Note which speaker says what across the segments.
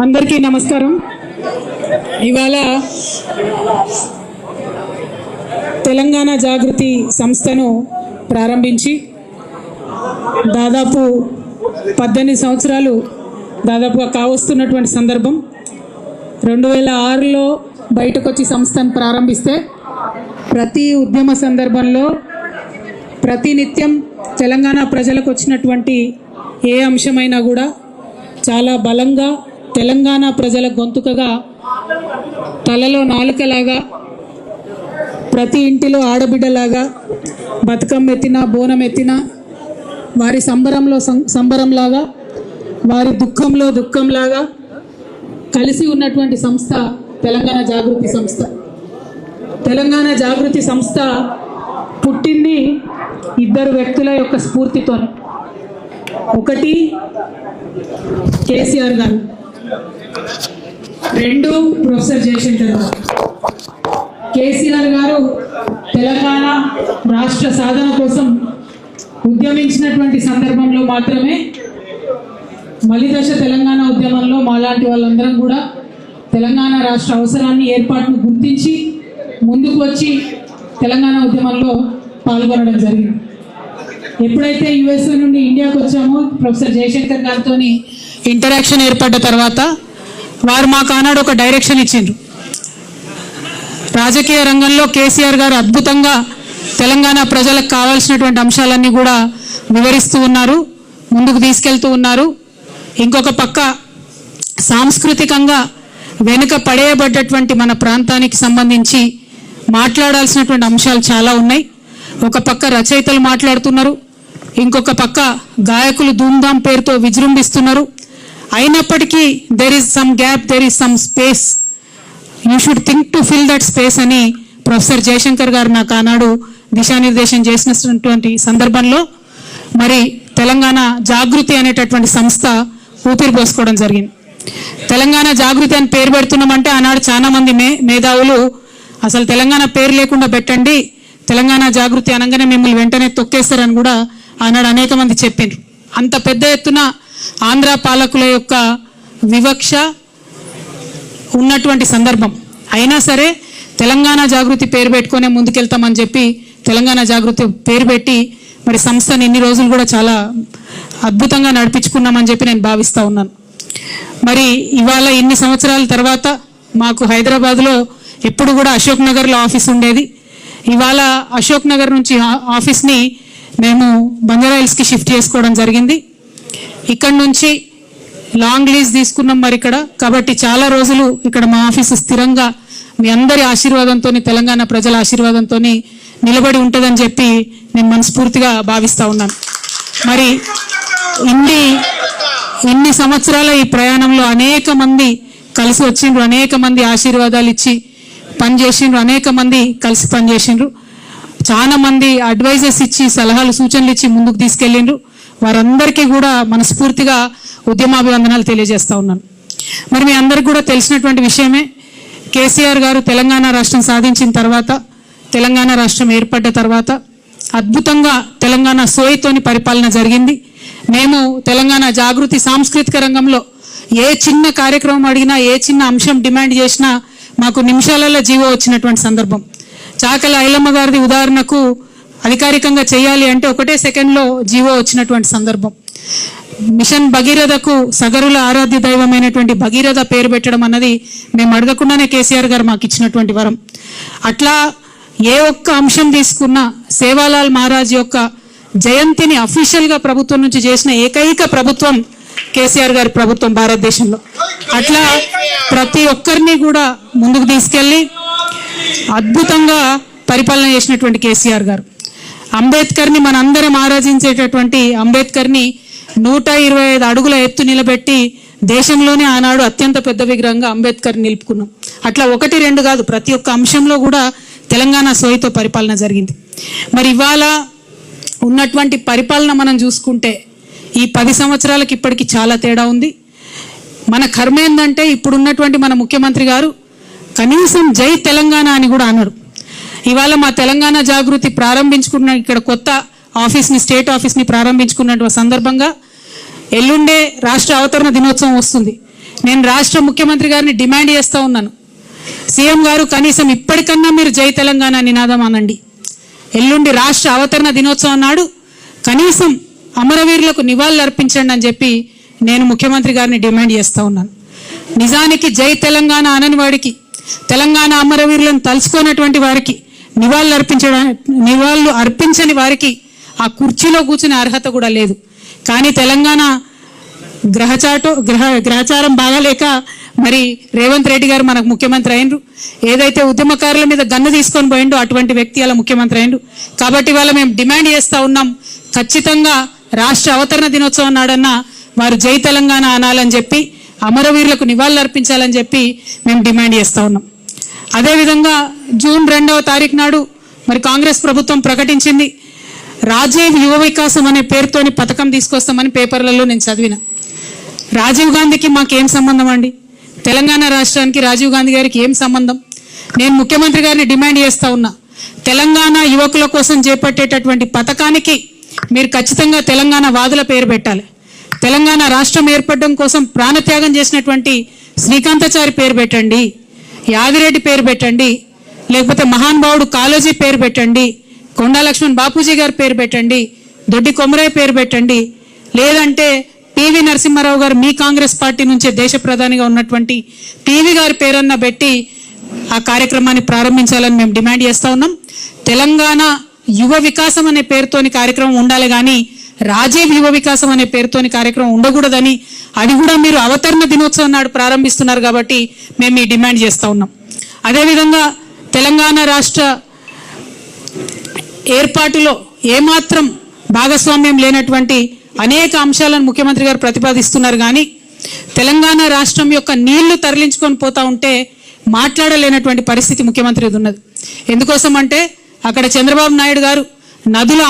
Speaker 1: అందరికీ నమస్కారం. ఇవాళ తెలంగాణ జాగృతి సంస్థను ప్రారంభించి దాదాపు 18 సంవత్సరాలు దాదాపుగా కావస్తున్నటువంటి సందర్భం. 2006లో బయటకు వచ్చి సంస్థను ప్రారంభిస్తే ప్రతి ఉద్యమ సందర్భంలో ప్రతినిత్యం తెలంగాణ ప్రజలకు వచ్చినటువంటి ఏ అంశమైనా కూడా చాలా బలంగా తెలంగాణ ప్రజల గొంతుకగా తలలో నాలుకలాగా ప్రతి ఇంటిలో ఆడబిడ్డలాగా బతుకమ్మ ఎత్తినా బోనం ఎత్తినా వారి సంబరంలో సంబరంలాగా వారి దుఃఖంలో దుఃఖంలాగా కలిసి ఉన్నటువంటి సంస్థ తెలంగాణ జాగృతి సంస్థ. తెలంగాణ జాగృతి సంస్థ పుట్టింది ఇద్దరు వ్యక్తుల యొక్క స్ఫూర్తితో. ఒకటి కేసీఆర్ గారు, రెండు ప్రొఫెసర్ జయశంకర్ గారు. కేసీఆర్ గారు తెలంగాణ రాష్ట్ర సాధన కోసం ఉద్యమించినటువంటి సందర్భంలో మాత్రమే మలిదశ తెలంగాణ ఉద్యమంలో మాలాంటి వాళ్ళందరం కూడా తెలంగాణ రాష్ట్ర అవసరాన్ని ఏర్పాటును గుర్తించి ముందుకు వచ్చి తెలంగాణ ఉద్యమంలో పాల్గొనడం జరిగింది. ఎప్పుడైతే యుఎస్ఏ నుండి ఇండియాకు వచ్చామో ప్రొఫెసర్ జయశంకర్ గారితో ఇంటరాక్షన్ ఏర్పడ్డ తర్వాత వారు మాకు ఆనాడు ఒక డైరెక్షన్ ఇచ్చిండ్రు. రాజకీయ రంగంలో కేసీఆర్ గారు అద్భుతంగా తెలంగాణ ప్రజలకు కావాల్సినటువంటి అంశాలన్నీ కూడా వివరిస్తూ ఉన్నారు, ముందుకు తీసుకెళ్తూ ఉన్నారు. ఇంకొక పక్క సాంస్కృతికంగా వెనుక పడేయబడ్డటువంటి మన ప్రాంతానికి సంబంధించి మాట్లాడాల్సినటువంటి అంశాలు చాలా ఉన్నాయి. ఒక పక్క రచయితలు మాట్లాడుతున్నారు, ఇంకొక పక్క గాయకులు ధూమ్ధామ్ పేరుతో విజృంభిస్తున్నారు. అయినప్పటికీ there is some gap, there is some space, you should think to fill that space అని ప్రొఫెసర్ జయశంకర్ గారు నాకు ఆనాడు దిశానిర్దేశం చేసినటువంటి సందర్భంలో మరి తెలంగాణ జాగృతి అనేటటువంటి సంస్థ ఊపిరి పోసుకోవడం జరిగింది. తెలంగాణ జాగృతి అని పేరు పెడుతున్నామంటే ఆనాడు చాలా మంది మేధావులు అసలు తెలంగాణ పేరు లేకుండా పెట్టండి, తెలంగాణ జాగృతి అనగానే మిమ్మల్ని వెంటనే తొక్కేస్తారని కూడా ఆనాడు అనేక మంది చెప్పిండ్రు. అంత పెద్ద ఎత్తున ఆంధ్ర పాలకుల యొక్క వివక్ష ఉన్నటువంటి సందర్భం అయినా సరే తెలంగాణ జాగృతి పేరు పెట్టుకునే ముందుకెళ్తామని చెప్పి తెలంగాణ జాగృతి పేరు పెట్టి మరి సంస్థని ఇన్ని రోజులు కూడా చాలా అద్భుతంగా నడిపించుకున్నామని చెప్పి నేను భావిస్తూ ఉన్నాను. మరి ఇవాళ ఇన్ని సంవత్సరాల తర్వాత మాకు హైదరాబాద్లో ఎప్పుడు కూడా అశోక్ నగర్లో ఆఫీస్ ఉండేది. ఇవాళ అశోక్ నగర్ నుంచి ఆఫీస్ని మేము బంజారాహిల్స్కి షిఫ్ట్ చేసుకోవడం జరిగింది. ఇక్కడ నుంచి లాంగ్ లీజ్ తీసుకున్నాం మరి ఇక్కడ, కాబట్టి చాలా రోజులు ఇక్కడ మా ఆఫీసు స్థిరంగా మీ అందరి ఆశీర్వాదంతో తెలంగాణ ప్రజల ఆశీర్వాదంతో నిలబడి ఉంటుందని చెప్పి నేను మనస్ఫూర్తిగా భావిస్తూ ఉన్నాను. మరి ఇన్ని సంవత్సరాల ఈ ప్రయాణంలో అనేక మంది కలిసి వచ్చిండ్రు, అనేక మంది ఆశీర్వాదాలు ఇచ్చి పనిచేసిండ్రు, అనేక మంది కలిసి పనిచేసిండ్రు, చాలా మంది అడ్వైజర్స్ ఇచ్చి సలహాలు సూచనలు ఇచ్చి ముందుకు తీసుకెళ్ళిండ్రు. వారందరికీ కూడా మనస్ఫూర్తిగా ఉద్యమాభివందనాలు తెలియజేస్తూ ఉన్నాను. మరి మీ అందరికీ కూడా తెలిసినటువంటి విషయమే, కేసీఆర్ గారు తెలంగాణ రాష్ట్రం సాధించిన తర్వాత, తెలంగాణ రాష్ట్రం ఏర్పడ్డ తర్వాత అద్భుతంగా తెలంగాణ సోయితోని పరిపాలన జరిగింది. మేము తెలంగాణ జాగృతి సాంస్కృతిక రంగంలో ఏ చిన్న కార్యక్రమం అడిగినా, ఏ చిన్న అంశం డిమాండ్ చేసినా మాకు నిమిషాలలో జీవో వచ్చినటువంటి సందర్భం. చాకల ఐలమ్మ గారిది ఉదాహరణకు అధికారికంగా చేయాలి అంటే ఒకటే సెకండ్లో జీవో వచ్చినటువంటి సందర్భం. మిషన్ భగీరథకు సగరుల ఆరాధ్య దైవమైనటువంటి భగీరథ పేరు పెట్టడం అన్నది మేము అడగకుండానే కేసీఆర్ గారు మాకు ఇచ్చినటువంటి వరం. అట్లా ఏ ఒక్క అంశం తీసుకున్నా సేవాలాల్ మహారాజ్ యొక్క జయంతిని అఫీషియల్గా ప్రభుత్వం నుంచి చేసిన ఏకైక ప్రభుత్వం కేసీఆర్ గారి ప్రభుత్వం భారతదేశంలో. అట్లా ప్రతి ఒక్కరిని కూడా ముందుకు తీసుకెళ్ళి అద్భుతంగా పరిపాలన చేసినటువంటి కేసీఆర్ గారు. అంబేద్కర్ని మనందరం ఆరాధించేటటువంటి అంబేద్కర్ని 125 అడుగుల ఎత్తు నిలబెట్టి దేశంలోనే ఆనాడు అత్యంత పెద్ద విగ్రహంగా అంబేద్కర్ నిలుపుకున్నాం. అట్లా 1-2 కాదు, ప్రతి ఒక్క అంశంలో కూడా తెలంగాణ సోయితో పరిపాలన జరిగింది. మరి ఇవాళ ఉన్నటువంటి పరిపాలన మనం చూసుకుంటే ఈ 10 సంవత్సరాలకి ఇప్పటికి చాలా తేడా ఉంది. మన కర్మ ఏందంటే ఇప్పుడున్నటువంటి మన ముఖ్యమంత్రి గారు కనీసం జై తెలంగాణ అని కూడా అన్నారు. ఇవాళ మా తెలంగాణ జాగృతి ప్రారంభించుకున్న ఇక్కడ కొత్త ఆఫీస్ని, స్టేట్ ఆఫీస్ని ప్రారంభించుకున్న సందర్భంగా ఎల్లుండే రాష్ట్ర అవతరణ దినోత్సవం వస్తుంది. నేను రాష్ట్ర ముఖ్యమంత్రి గారిని డిమాండ్ చేస్తూ ఉన్నాను, సీఎం గారు కనీసం ఇప్పటికన్నా మీరు జై తెలంగాణ నినాదం అనండి. ఎల్లుండి రాష్ట్ర అవతరణ దినోత్సవం నాడు కనీసం అమరవీరులకు నివాళులు అర్పించండి అని చెప్పి నేను ముఖ్యమంత్రి గారిని డిమాండ్ చేస్తూ ఉన్నాను. నిజానికి జై తెలంగాణ అనని వాడికి, తెలంగాణ అమరవీరులను తలుచుకున్నటువంటి వారికి, నివాళులు అర్పించని వారికి ఆ కుర్చీలో కూర్చునే అర్హత కూడా లేదు. కానీ తెలంగాణ గ్రహచారం బాగాలేక మరి రేవంత్ రెడ్డి గారు మనకు ముఖ్యమంత్రి అయినరు. ఏదైతే ఉద్యమకారుల మీద గన్ను తీసుకొని పోయిండో అటువంటి వ్యక్తి అలా ముఖ్యమంత్రి అయినరు. కాబట్టి వాళ్ళ మేము డిమాండ్ చేస్తూ ఉన్నాం, ఖచ్చితంగా రాష్ట్ర అవతరణ దినోత్సవం నాడన్నా వారు జై తెలంగాణ అనాలని చెప్పి, అమరవీరులకు నివాళులు అర్పించాలని చెప్పి మేము డిమాండ్ చేస్తూ ఉన్నాం. అదేవిధంగా జూన్ 2వ తారీఖు నాడు మరి కాంగ్రెస్ ప్రభుత్వం ప్రకటించింది, రాజీవ్ యువ వికాసం అనే పేరుతోని పథకం తీసుకొస్తామని పేపర్లలో నేను చదివిన. రాజీవ్ గాంధీకి మాకేం సంబంధం అండి? తెలంగాణ రాష్ట్రానికి రాజీవ్ గాంధీ గారికి ఏం సంబంధం? నేను ముఖ్యమంత్రి గారిని డిమాండ్ చేస్తూ ఉన్నా, తెలంగాణ యువకుల కోసం చేపట్టేటటువంటి పథకానికి మీరు ఖచ్చితంగా తెలంగాణ వాదుల పేరు పెట్టాలి. తెలంగాణ రాష్ట్రం ఏర్పడడం కోసం ప్రాణత్యాగం చేసినటువంటి శ్రీకాంతాచారి పేరు పెట్టండి, యాదిరెడ్డి పేరు పెట్టండి, లేకపోతే మహానుభావుడు కాళోజీ పేరు పెట్టండి, కొండా లక్ష్మణ్ బాపూజీ గారి పేరు పెట్టండి, దొడ్డి కొమరయ్య పేరు పెట్టండి, లేదంటే పివి నరసింహారావు గారు మీ కాంగ్రెస్ పార్టీ నుంచే దేశ ప్రధానిగా ఉన్నటువంటి పివి గారి పేరన్న పెట్టి ఆ కార్యక్రమాన్ని ప్రారంభించాలని మేము డిమాండ్ చేస్తూ ఉన్నాం. తెలంగాణ యువ వికాసం అనే పేరుతోని కార్యక్రమం ఉండాలి కానీ రాజీవ్ యువ వికాసం అనే పేరుతోని కార్యక్రమం ఉండకూడదని, అది కూడా మీరు అవతరణ దినోత్సవం నాడు ప్రారంభిస్తున్నారు కాబట్టి మేము ఈ డిమాండ్ చేస్తూ ఉన్నాం. అదేవిధంగా తెలంగాణ రాష్ట్ర ఏర్పాటులో ఏమాత్రం భాగస్వామ్యం లేనటువంటి అనేక అంశాలను ముఖ్యమంత్రి గారు ప్రతిపాదిస్తున్నారు కానీ తెలంగాణ రాష్ట్రం యొక్క నీళ్లు తరలించుకొని పోతా ఉంటే మాట్లాడలేనటువంటి పరిస్థితి ముఖ్యమంత్రిది ఉన్నది. ఎందుకోసం అంటే అక్కడ చంద్రబాబు నాయుడు గారు నదుల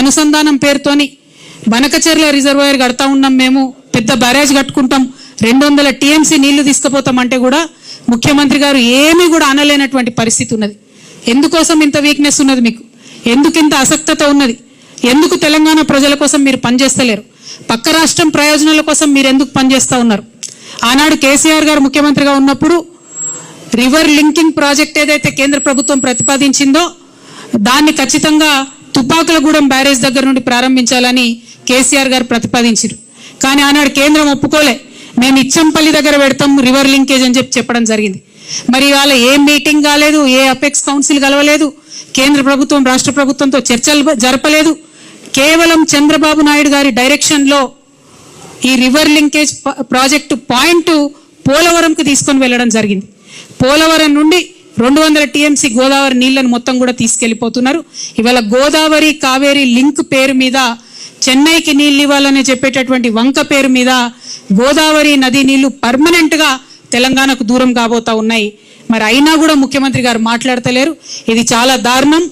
Speaker 1: అనుసంధానం పేరుతోని బనకచెర్ల రిజర్వాయర్ కడతా ఉన్నాం, మేము పెద్ద బ్యారేజ్ కట్టుకుంటాం, 200 టీఎంసీ నీళ్లు తీసుకుపోతామంటే కూడా ముఖ్యమంత్రి గారు ఏమీ కూడా అనలేనటువంటి పరిస్థితి ఉన్నది. ఎందుకోసం ఇంత వీక్నెస్ ఉన్నది మీకు? ఎందుకు ఇంత అసక్తత ఉన్నది? ఎందుకు తెలంగాణ ప్రజల కోసం మీరు పనిచేస్తలేరు? పక్క రాష్ట్రం ప్రయోజనాల కోసం మీరు ఎందుకు పనిచేస్తూ ఉన్నారు? ఆనాడు కేసీఆర్ గారు ముఖ్యమంత్రిగా ఉన్నప్పుడు రివర్ లింకింగ్ ప్రాజెక్ట్ ఏదైతే కేంద్ర ప్రభుత్వం ప్రతిపాదించిందో దాన్ని ఖచ్చితంగా తుపాకులగూడెం బ్యారేజ్ దగ్గర నుండి ప్రారంభించాలని కేసీఆర్ గారు ప్రతిపాదించారు. కానీ ఆనాడు కేంద్రం ఒప్పుకోలే, మేము ఇచ్చంపల్లి దగ్గర పెడతాం రివర్ లింకేజ్ అని చెప్పడం జరిగింది. మరి ఇవాళ ఏ మీటింగ్ కాలేదు, ఏ అపెక్స్ కౌన్సిల్ కలవలేదు, కేంద్ర ప్రభుత్వం రాష్ట్ర ప్రభుత్వంతో చర్చలు జరపలేదు. కేవలం చంద్రబాబు నాయుడు గారి డైరెక్షన్లో ఈ రివర్ లింకేజ్ ప్రాజెక్టు పాయింట్ పోలవరంకు తీసుకొని వెళ్ళడం జరిగింది. పోలవరం నుండి 200 టీఎంసీ గోదావరి నీళ్లను మొత్తం కూడా తీసుకెళ్లిపోతున్నారు. ఇవాళ గోదావరి కావేరి లింక్ పేరు మీద చెన్నైకి నీళ్ళు ఇవ్వాలని చెప్పేటటువంటి వంక పేరు మీద గోదావరి నది నీళ్లు పర్మనెంట్గా తెలంగాణకు దూరం కాబోతా ఉన్నాయి. మరి అయినా కూడా ముఖ్యమంత్రి గారు మాట్లాడతలేరు. ఇది చాలా దారుణం.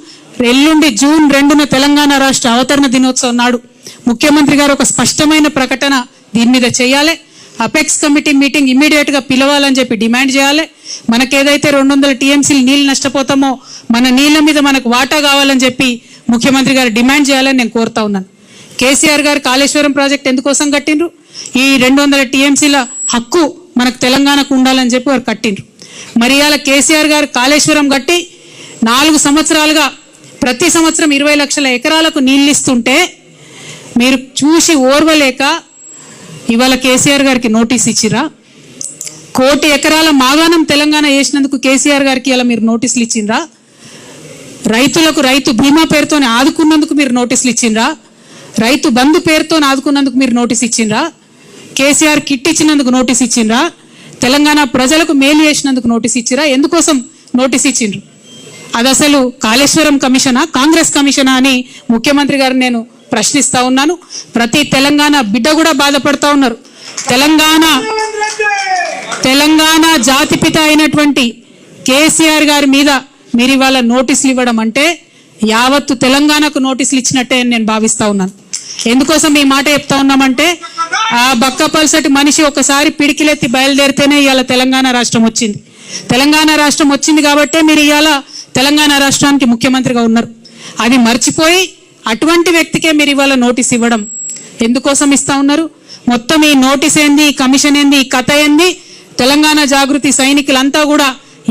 Speaker 1: ఎల్లుండి జూన్ 2న తెలంగాణ రాష్ట్ర అవతరణ దినోత్సవం నాడు ముఖ్యమంత్రి గారు ఒక స్పష్టమైన ప్రకటన దీని మీద చేయాలి. అపెక్స్ కమిటీ మీటింగ్ ఇమ్మీడియట్ గా పిలవాలని చెప్పి డిమాండ్ చేయాలి. మనకేదైతే 200 టీఎంసీలు నీళ్లు నష్టపోతామో మన నీళ్ల మీద మనకు వాటా కావాలని చెప్పి ముఖ్యమంత్రి గారు డిమాండ్ చేయాలని నేను కోరుతా ఉన్నాను. కేసీఆర్ గారు కాళేశ్వరం ప్రాజెక్ట్ ఎందుకోసం కట్టిండ్రు? ఈ 200 టీఎంసీల హక్కు మనకు తెలంగాణకు ఉండాలని చెప్పి వారు కట్టిండ్రు. మరి ఇవాళ కేసీఆర్ గారు కాళేశ్వరం కట్టి 4 సంవత్సరాలుగా ప్రతి సంవత్సరం 20 లక్షల ఎకరాలకు నీళ్ళు ఇస్తుంటే మీరు చూసి ఓర్వలేక ఇవాళ కేసీఆర్ గారికి నోటీస్ ఇచ్చిరా? 1 కోటి ఎకరాల మాగాణం తెలంగాణ వేసినందుకు కేసీఆర్ గారికి ఇలా మీరు నోటీసులు ఇచ్చిండ్రా? రైతులకు రైతు బీమా పేరుతో ఆదుకున్నందుకు మీరు నోటీసులు ఇచ్చిండ్రా? రైతు బంధు పేరుతో ఆదుకున్నందుకు మీరు నోటీస్ ఇచ్చిండ్రా? కేసీఆర్ కిట్ ఇచ్చినందుకు నోటీస్ ఇచ్చిండ్రా? తెలంగాణ ప్రజలకు మేలు చేసినందుకు నోటీస్ ఇచ్చిరా? ఎందుకోసం నోటీస్ ఇచ్చిండ్రు? అది అసలు కాళేశ్వరం కమిషనా, కాంగ్రెస్ కమిషనా అని ముఖ్యమంత్రి గారు నేను ప్రశ్నిస్తా ఉన్నాను. ప్రతి తెలంగాణ బిడ్డ కూడా బాధపడతా ఉన్నారు. తెలంగాణ జాతిపిత అయినటువంటి కేసీఆర్ గారి మీద మీరు ఇవాళ నోటీసులు ఇవ్వడం అంటే యావత్తు తెలంగాణకు నోటీసులు ఇచ్చినట్టే నేను భావిస్తా ఉన్నాను. ఎందుకోసం ఈ మాట చెప్తా ఉన్నామంటే ఆ బక్కపల్సటి మనిషి ఒకసారి పిడికిలెత్తి బయలుదేరితేనే ఇవాళ తెలంగాణ రాష్ట్రం వచ్చింది. తెలంగాణ రాష్ట్రం వచ్చింది కాబట్టే మీరు ఇవాళ తెలంగాణ రాష్ట్రానికి ముఖ్యమంత్రిగా ఉన్నారు. అది మర్చిపోయి అటువంటి వ్యక్తికే మీరు ఇవాళ నోటీస్ ఇవ్వడం ఎందుకోసం ఇస్తా ఉన్నారు? మొత్తం ఈ నోటీస్ ఏంది, ఈ కమిషన్ ఏంది, ఈ కథ ఏంది, తెలంగాణ జాగృతి సైనికులంతా కూడా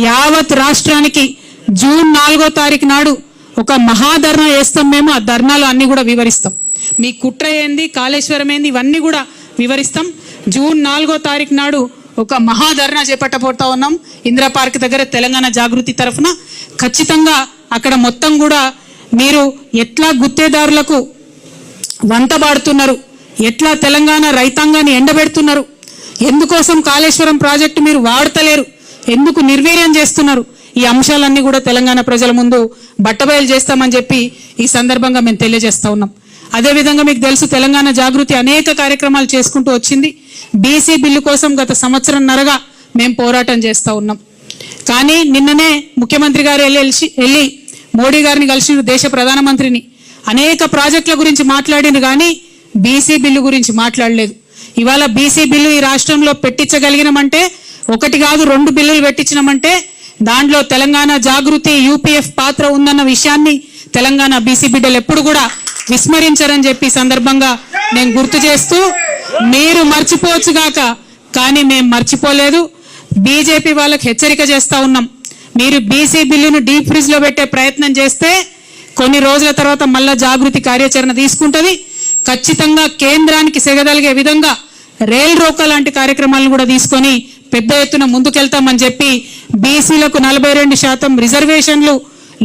Speaker 1: యావత్ రాష్ట్రానికి జూన్ 4వ తారీఖు నాడు ఒక మహాధర్నా చేస్తాం. మేము ఆ ధర్నాలు అన్ని కూడా వివరిస్తాం. మీ కుట్ర ఏంది, కాళేశ్వరం ఏంది, ఇవన్నీ కూడా వివరిస్తాం. జూన్ 4వ తారీఖు నాడు ఒక మహాధర్నా చేపట్టబోతా ఉన్నాం ఇందిరా పార్క్ దగ్గర తెలంగాణ జాగృతి తరఫున. ఖచ్చితంగా అక్కడ మొత్తం కూడా మీరు ఎట్లా గుత్తేదారులకు వంతబాడుతున్నారు, ఎట్లా తెలంగాణ రైతాంగాన్ని ఎండబెడుతున్నారు, ఎందుకోసం కాళేశ్వరం ప్రాజెక్టు మీరు వాడతలేరు, ఎందుకు నిర్వీర్యం చేస్తున్నారు, ఈ అంశాలన్నీ కూడా తెలంగాణ ప్రజల ముందు బట్టబయలు చేస్తామని చెప్పి ఈ సందర్భంగా మేము తెలియజేస్తా ఉన్నాం. అదేవిధంగా మీకు తెలుసు తెలంగాణ జాగృతి అనేక కార్యక్రమాలు చేసుకుంటూ వచ్చింది. బీసీ బిల్లు కోసం గత సంవత్సరంన్నరగా మేము పోరాటం చేస్తూ ఉన్నాం. కానీ నిన్ననే ముఖ్యమంత్రి గారు వెళ్ళి మోడీ గారిని కలిసిన, దేశ ప్రధానమంత్రిని, అనేక ప్రాజెక్టుల గురించి మాట్లాడిన కానీ బీసీ బిల్లు గురించి మాట్లాడలేదు. ఇవాళ బీసీ బిల్లు ఈ రాష్ట్రంలో పెట్టించగలిగినామంటే, ఒకటి కాదు 2 బిల్లులు పెట్టించినామంటే దాంట్లో తెలంగాణ జాగృతి యూపీఎఫ్ పాత్ర ఉందన్న విషయాన్ని తెలంగాణ బీసీ బిడ్డలు ఎప్పుడు కూడా విస్మరించారని చెప్పి సందర్భంగా నేను గుర్తు చేస్తూ, మీరు మర్చిపోవచ్చుగాక కానీ మేము మర్చిపోలేదు. బీజేపీ వాళ్ళకి హెచ్చరిక చేస్తా ఉన్నాం, మీరు బీసీ బిల్లును డీప్ ఫ్రిడ్జ్ లో పెట్టే ప్రయత్నం చేస్తే కొన్ని రోజుల తర్వాత మళ్ళా జాగృతి కార్యాచరణ తీసుకుంటుంది. ఖచ్చితంగా కేంద్రానికి సెగదలిగే విధంగా రైల్ రోకో లాంటి కార్యక్రమాలను కూడా తీసుకొని పెద్ద ఎత్తున ముందుకెళ్తామని చెప్పి, బీసీలకు 42% రిజర్వేషన్లు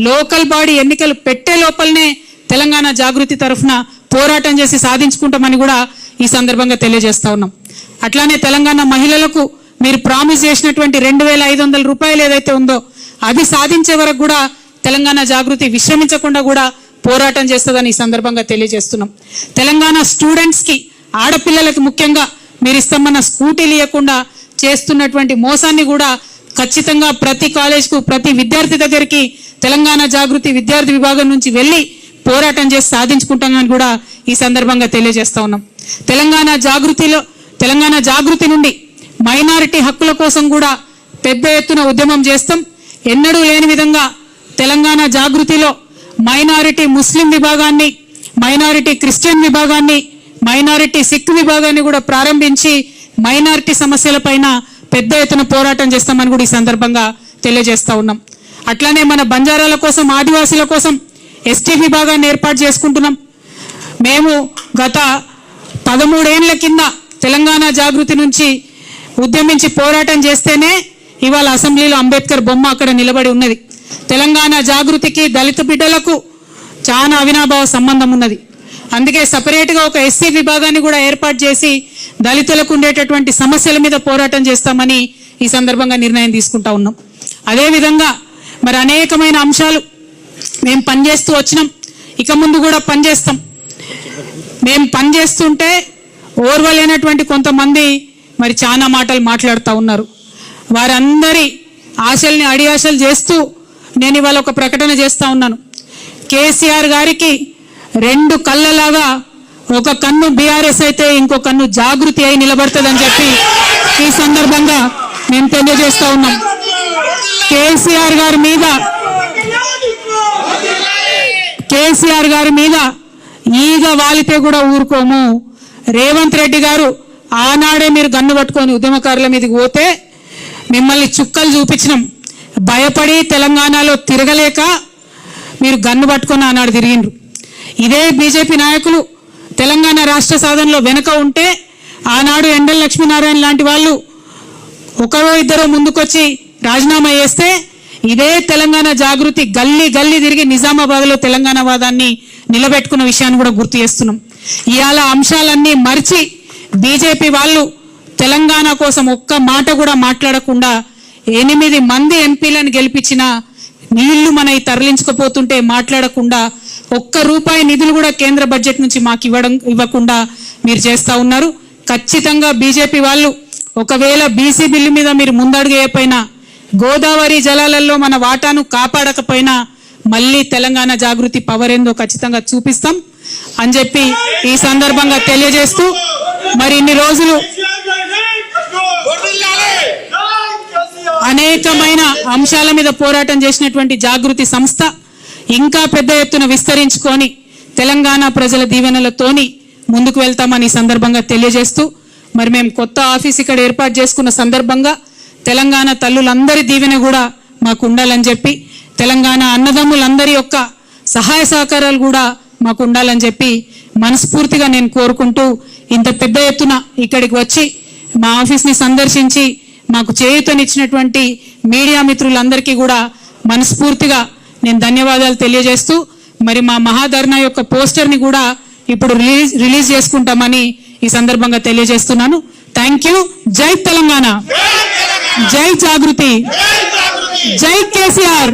Speaker 1: లోకల్ బాడీ ఎన్నికలు పెట్టే లోపలనే తెలంగాణ జాగృతి తరఫున పోరాటం చేసి సాధించుకుంటామని కూడా ఈ సందర్భంగా తెలియజేస్తా ఉన్నాం. అట్లానే తెలంగాణ మహిళలకు మీరు ప్రామిస్ చేసినటువంటి 2500 రూపాయలు ఏదైతే ఉందో అది సాధించే వరకు కూడా తెలంగాణ జాగృతి విశ్రమించకుండా కూడా పోరాటం చేస్తుందని ఈ సందర్భంగా తెలియజేస్తున్నాం. తెలంగాణ స్టూడెంట్స్ కి, ఆడపిల్లలకి ముఖ్యంగా మీరు ఇస్తామన్న స్కూటీలు ఇవ్వకుండా చేస్తున్నటువంటి మోసాన్ని కూడా ఖచ్చితంగా ప్రతి కాలేజ్కు, ప్రతి విద్యార్థి దగ్గరికి తెలంగాణ జాగృతి విద్యార్థి విభాగం నుంచి వెళ్ళి పోరాటం చేసి సాధించుకుంటామని కూడా ఈ సందర్భంగా తెలియజేస్తా ఉన్నాం. తెలంగాణ జాగృతి నుండి మైనారిటీ హక్కుల కోసం కూడా పెద్ద ఎత్తున ఉద్యమం చేస్తాం. ఎన్నడూ లేని విధంగా తెలంగాణ జాగృతిలో మైనారిటీ ముస్లిం విభాగాన్ని, మైనారిటీ క్రిస్టియన్ విభాగాన్ని, మైనారిటీ సిక్ విభాగాన్ని కూడా ప్రారంభించి మైనారిటీ సమస్యలపైన పెద్ద ఎత్తున పోరాటం చేస్తామని కూడా ఈ సందర్భంగా తెలియజేస్తా ఉన్నాం. అట్లానే మన బంజారాల కోసం, ఆదివాసీల కోసం ఎస్టీ విభాగాన్ని ఏర్పాటు చేసుకుంటున్నాం. మేము గత 13 ఏళ్ల కింద తెలంగాణ జాగృతి నుంచి ఉద్యమించి పోరాటం చేస్తేనే ఇవాళ అసెంబ్లీలో అంబేద్కర్ బొమ్మ అక్కడ నిలబడి ఉన్నది. తెలంగాణ జాగృతికి దళిత బిడ్డలకు చాలా అవినాభావ సంబంధం ఉన్నది. అందుకే సపరేట్గా ఒక ఎస్సీ విభాగాన్ని కూడా ఏర్పాటు చేసి దళితులకు ఉండేటటువంటి సమస్యల మీద పోరాటం చేస్తామని ఈ సందర్భంగా నిర్ణయం తీసుకుంటా ఉన్నాం. అదేవిధంగా మరి అనేకమైన అంశాలు మేము పనిచేస్తూ వచ్చినాం, ఇక ముందు కూడా పనిచేస్తాం. మేము పనిచేస్తుంటే ఓర్వలేనటువంటి కొంతమంది మరి చాలా మాటలు మాట్లాడుతూ ఉన్నారు. వారందరి ఆశల్ని అడియాశలు చేస్తూ నేను ఇవాళ ఒక ప్రకటన చేస్తా ఉన్నాను. కేసీఆర్ గారికి 2 కళ్ళలాగా ఒక కన్ను బీఆర్ఎస్ అయితే ఇంకో కన్ను జాగృతి అయి నిలబడుతుందని చెప్పి ఈ సందర్భంగా మేము తెలియజేస్తా ఉన్నాం. కేసీఆర్ గారి మీద ఈగ వాలితే కూడా ఊరుకోము. రేవంత్ రెడ్డి గారు ఆనాడే మీరు గన్ను పట్టుకొని ఉద్యమకారుల మీదకి పోతే మిమ్మల్ని చుక్కలు చూపించినాం. భయపడి తెలంగాణలో తిరగలేక మీరు గన్ను పట్టుకొని ఆనాడు తిరిగిండ్రు. ఇదే బీజేపీ నాయకులు తెలంగాణ రాష్ట్ర సాధనలో వెనుక ఉంటే ఆనాడు ఎండల లక్ష్మీనారాయణ లాంటి వాళ్ళు ఒకరో ఇద్దరో ముందుకొచ్చి రాజీనామా చేస్తే ఇదే తెలంగాణ జాగృతి గల్లీ గల్లీ తిరిగి నిజామాబాద్లో తెలంగాణ వాదాన్ని నిలబెట్టుకున్న విషయాన్ని కూడా గుర్తు చేస్తున్నాం. ఇవాళ అంశాలన్నీ మర్చి బీజేపీ వాళ్ళు తెలంగాణ కోసం ఒక్క మాట కూడా మాట్లాడకుండా 8 మంది ఎంపీలను గెలిపించిన నీళ్లు మనవి తరలించకపోతుంటే మాట్లాడకుండా ₹1 నిధులు కూడా కేంద్ర బడ్జెట్ నుంచి మాకు ఇవ్వకుండా మీరు చేస్తా ఉన్నారు. ఖచ్చితంగా బీజేపీ వాళ్ళు ఒకవేళ బీసీ బిల్లు మీద మీరు ముందడుగేయపోయినా, గోదావరి జలాలలో మన వాటాను కాపాడకపోయినా మళ్ళీ తెలంగాణ జాగృతి పవర్ ఏందో ఖచ్చితంగా చూపిస్తాం అని చెప్పి ఈ సందర్భంగా తెలియజేస్తూ, మరి ఇన్ని రోజులు అనేకమైన అంశాల మీద పోరాటం చేసినటువంటి జాగృతి సంస్థ ఇంకా పెద్ద ఎత్తున విస్తరించుకొని తెలంగాణ ప్రజల దీవెనలతోని ముందుకు వెళ్తామని ఈ సందర్భంగా తెలియజేస్తూ మరి మేము కొత్త ఆఫీస్ ఇక్కడ ఏర్పాటు చేసుకున్న సందర్భంగా తెలంగాణ తల్లులందరి దీవెన కూడా మాకు ఉండాలని చెప్పి, తెలంగాణ అన్నదమ్ములందరి యొక్క సహాయ సహకారాలు కూడా మాకు ఉండాలని చెప్పి మనస్ఫూర్తిగా నేను కోరుకుంటూ, ఇంత పెద్ద ఎత్తున ఇక్కడికి వచ్చి మా ఆఫీస్ని సందర్శించి మాకు చేయూతనిచ్చినటువంటి మీడియా మిత్రులందరికీ కూడా మనస్ఫూర్తిగా నేను ధన్యవాదాలు తెలియజేస్తూ, మరి మా మహాధర్నా యొక్క పోస్టర్ని కూడా ఇప్పుడు రిలీజ్ చేసుకుంటామని ఈ సందర్భంగా తెలియజేస్తున్నాను. Thank you. జై తెలంగాణ, జై జాగృతి, జై కేసీఆర్.